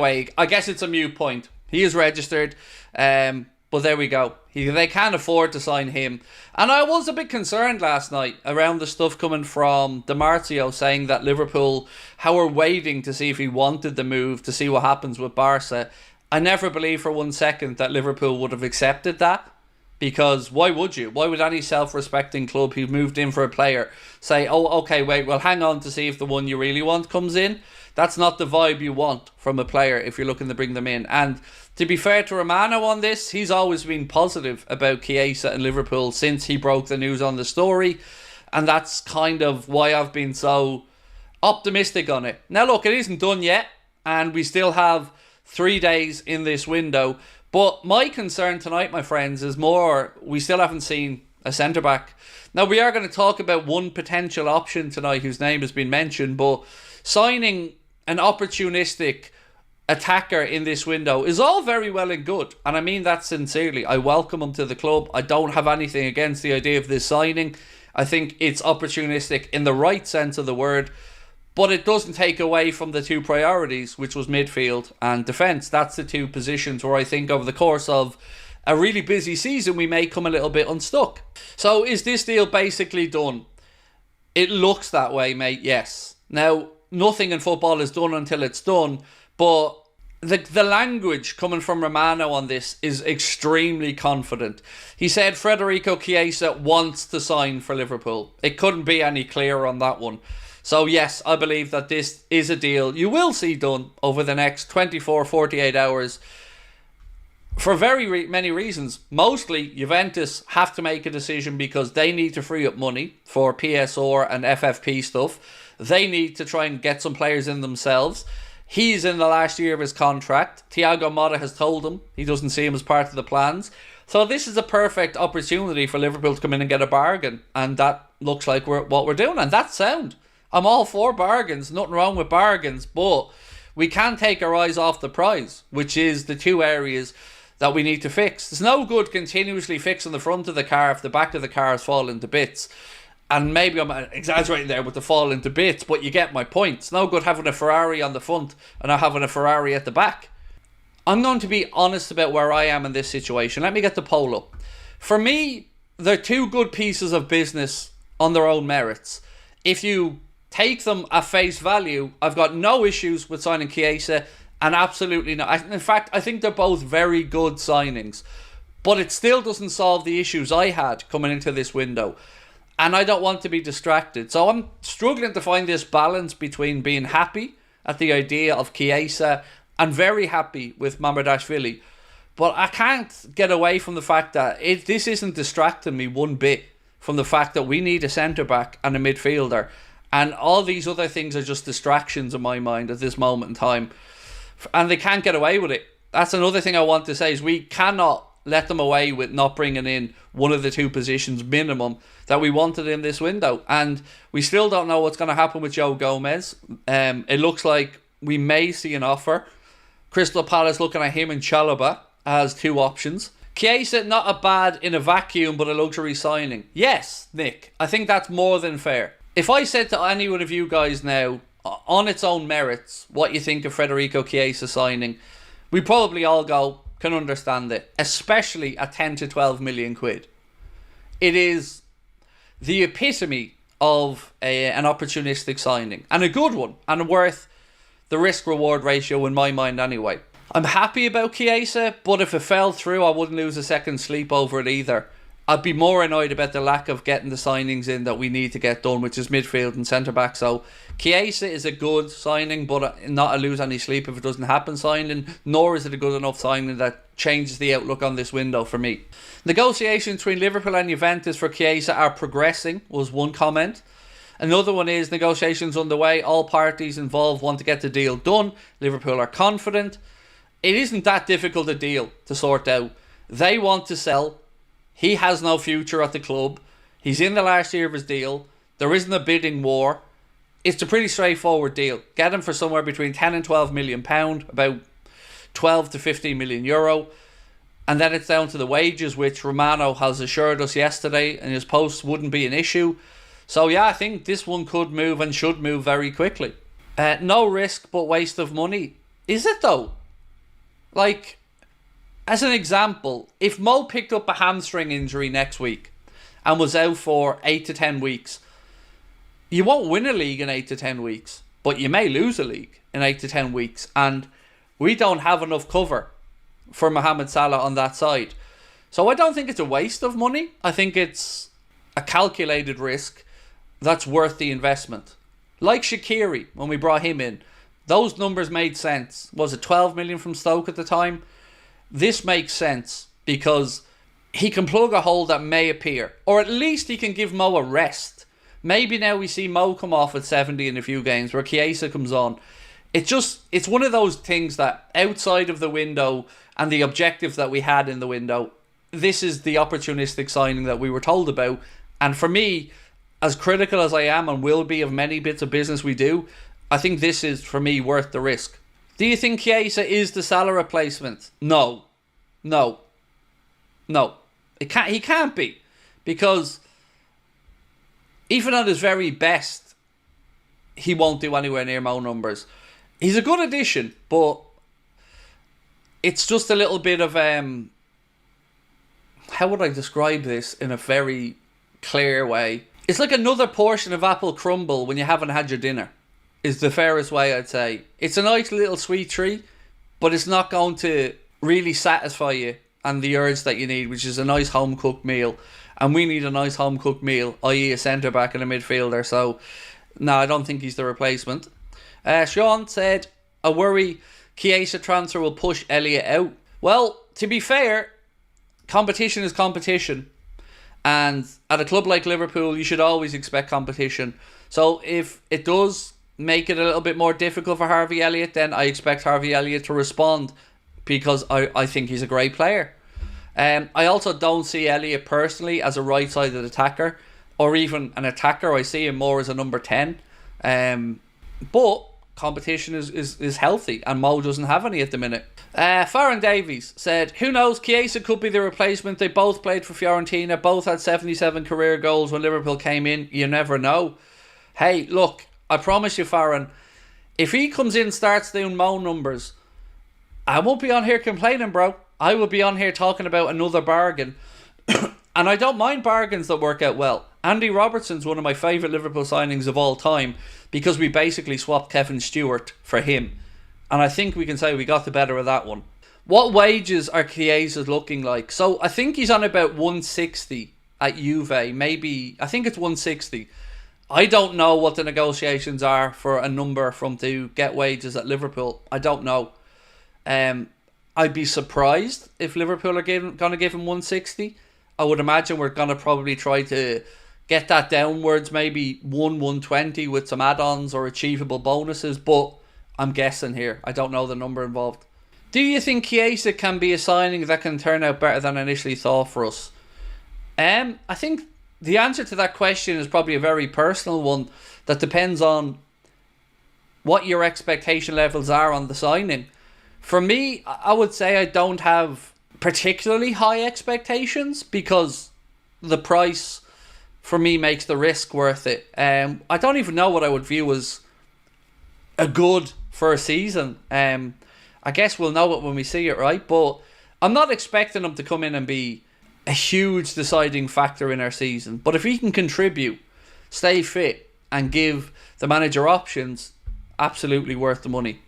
Anyway, I guess it's a moot point. He is registered, but there we go. They can't afford to sign him. And I was a bit concerned last night around the stuff coming from Di Marzio saying that Liverpool, how we're waiting to see if he wanted the move, to see what happens with Barca. I never believed for 1 second that Liverpool would have accepted that. Because why would you? Why would any self-respecting club who moved in for a player say, oh, okay, wait, well, hang on to see if the one you really want comes in? That's not the vibe you want from a player if you're looking to bring them in. And to be fair to Romano on this, he's always been positive about Chiesa and Liverpool since he broke the news on the story. And that's kind of why I've been so optimistic on it. Now, look, it isn't done yet. And we still have 3 days in this window. But my concern tonight, my friends, is more we still haven't seen a centre-back. Now, we are going to talk about one potential option tonight whose name has been mentioned, but signing an opportunistic attacker in this window is all very well and good. And I mean that sincerely. I welcome him to the club. I don't have anything against the idea of this signing. I think it's opportunistic in the right sense of the word. But it doesn't take away from the two priorities, which was midfield and defence. That's the two positions where I think over the course of a really busy season, we may come a little bit unstuck. So is this deal basically done? It looks that way, mate, yes. Now, nothing in football is done until it's done, but the language coming from Romano on this is extremely confident. He said Federico Chiesa wants to sign for Liverpool. It couldn't be any clearer on that one. So yes, I believe that this is a deal you will see done over the next 24, 48 hours for very many reasons. Mostly, Juventus have to make a decision because they need to free up money for PSR and FFP stuff. They need to try and get some players in themselves. He's in the last year of his contract. Thiago Motta has told him he doesn't see him as part of the plans. So this is a perfect opportunity for Liverpool to come in and get a bargain. And that looks like what we're doing. And that's sound. I'm all for bargains, nothing wrong with bargains, but we can't take our eyes off the prize, which is the two areas that we need to fix. It's no good continuously fixing the front of the car if the back of the car is falling to bits. And maybe I'm exaggerating there with the fall into bits, but you get my point. It's no good having a Ferrari on the front and not having a Ferrari at the back. I'm going to be honest about where I am in this situation. Let me get the poll up. For me, they're two good pieces of business on their own merits. If you take them at face value, I've got no issues with signing Chiesa, and absolutely not. In fact, I think they're both very good signings, but it still doesn't solve the issues I had coming into this window, and I don't want to be distracted. So I'm struggling to find this balance between being happy at the idea of Chiesa and very happy with Mamardashvili, but I can't get away from the fact that this isn't distracting me one bit from the fact that we need a centre-back and a midfielder. And all these other things are just distractions in my mind at this moment in time. And they can't get away with it. That's another thing I want to say is we cannot let them away with not bringing in one of the two positions minimum that we wanted in this window. And we still don't know what's going to happen with Joe Gomez. It looks like we may see an offer. Crystal Palace looking at him and Chalobah as two options. Chiesa, not a bad in a vacuum, but a luxury signing. Yes, Nick, I think that's more than fair. If I said to any one of you guys now, on its own merits, what you think of Federico Chiesa signing, we probably all go, can understand it, especially at 10 to 12 million quid. It is the epitome of an opportunistic signing, and a good one, and worth the risk-reward ratio in my mind anyway. I'm happy about Chiesa, but if it fell through, I wouldn't lose a second sleep over it either. I'd be more annoyed about the lack of getting the signings in that we need to get done, which is midfield and centre-back. So Chiesa is a good signing, but not a lose any sleep if it doesn't happen signing, nor is it a good enough signing that changes the outlook on this window for me. Negotiations between Liverpool and Juventus for Chiesa are progressing, was one comment. Another one is negotiations underway. All parties involved want to get the deal done. Liverpool are confident. It isn't that difficult a deal to sort out. They want to sell. He has no future at the club. He's in the last year of his deal. There isn't a bidding war. It's a pretty straightforward deal. Get him for somewhere between 10 and 12 million pound, about 12 to 15 million euro. And then it's down to the wages, which Romano has assured us yesterday in his post wouldn't be an issue. So yeah, I think this one could move and should move very quickly. No risk but waste of money. Is it though? Like, as an example, if Mo picked up a hamstring injury next week and was out for 8 to 10 weeks, you won't win a league in 8 to 10 weeks, but you may lose a league in 8 to 10 weeks. And we don't have enough cover for Mohamed Salah on that side. So I don't think it's a waste of money. I think it's a calculated risk that's worth the investment. Like Shaqiri, when we brought him in, those numbers made sense. Was it 12 million from Stoke at the time? This makes sense because he can plug a hole that may appear, or at least he can give Mo a rest. Maybe now we see Mo come off at 70 in a few games where Chiesa comes on. It's one of those things that outside of the window and the objective that we had in the window, this is the opportunistic signing that we were told about. And for me, as critical as I am and will be of many bits of business we do, I think this is, for me, worth the risk. Do you think Chiesa is the Salah replacement? No. He can't be. Because even at his very best, he won't do anywhere near Mo numbers. He's a good addition, but it's just a little bit of... how would I describe this in a very clear way? It's like another portion of apple crumble when you haven't had your dinner, is the fairest way I'd say. It's a nice little sweet treat, but it's not going to really satisfy you and the urge that you need, which is a nice home-cooked meal. And we need a nice home-cooked meal, i.e. a centre-back and a midfielder. So, no, I don't think he's the replacement. Sean said, I worry Chiesa transfer will push Elliott out. Well, to be fair, competition is competition. And at a club like Liverpool, you should always expect competition. So if it does make it a little bit more difficult for Harvey Elliott, then I expect Harvey Elliott to respond because I think he's a great player. I also don't see Elliott personally as a right-sided attacker or even an attacker. I see him more as a number 10. But competition is healthy and Mo doesn't have any at the minute. Farron Davies said, who knows, Chiesa could be the replacement. They both played for Fiorentina, both had 77 career goals when Liverpool came in. You never know. Hey, look, I promise you, Farron, if he comes in and starts doing Mo numbers, I won't be on here complaining, bro. I will be on here talking about another bargain. And I don't mind bargains that work out well. Andy Robertson's one of my favourite Liverpool signings of all time because we basically swapped Kevin Stewart for him. And I think we can say we got the better of that one. What wages are Chiesa's looking like? So I think he's on about 160 at Juve. Maybe, I think it's 160. I don't know what the negotiations are for a number from to get wages at Liverpool. I don't know. I'd be surprised if Liverpool are going to give him 160. I would imagine we're going to probably try to get that downwards, maybe 120 with some add-ons or achievable bonuses, but I'm guessing here. I don't know the number involved. Do you think Chiesa can be a signing that can turn out better than initially thought for us? I think the answer to that question is probably a very personal one that depends on what your expectation levels are on the signing. For me, I would say I don't have particularly high expectations because the price for me makes the risk worth it. I don't even know what I would view as a good first season. I guess we'll know it when we see it, right? But I'm not expecting him to come in and be a huge deciding factor in our season. But if he can contribute, stay fit and give the manager options, absolutely worth the money.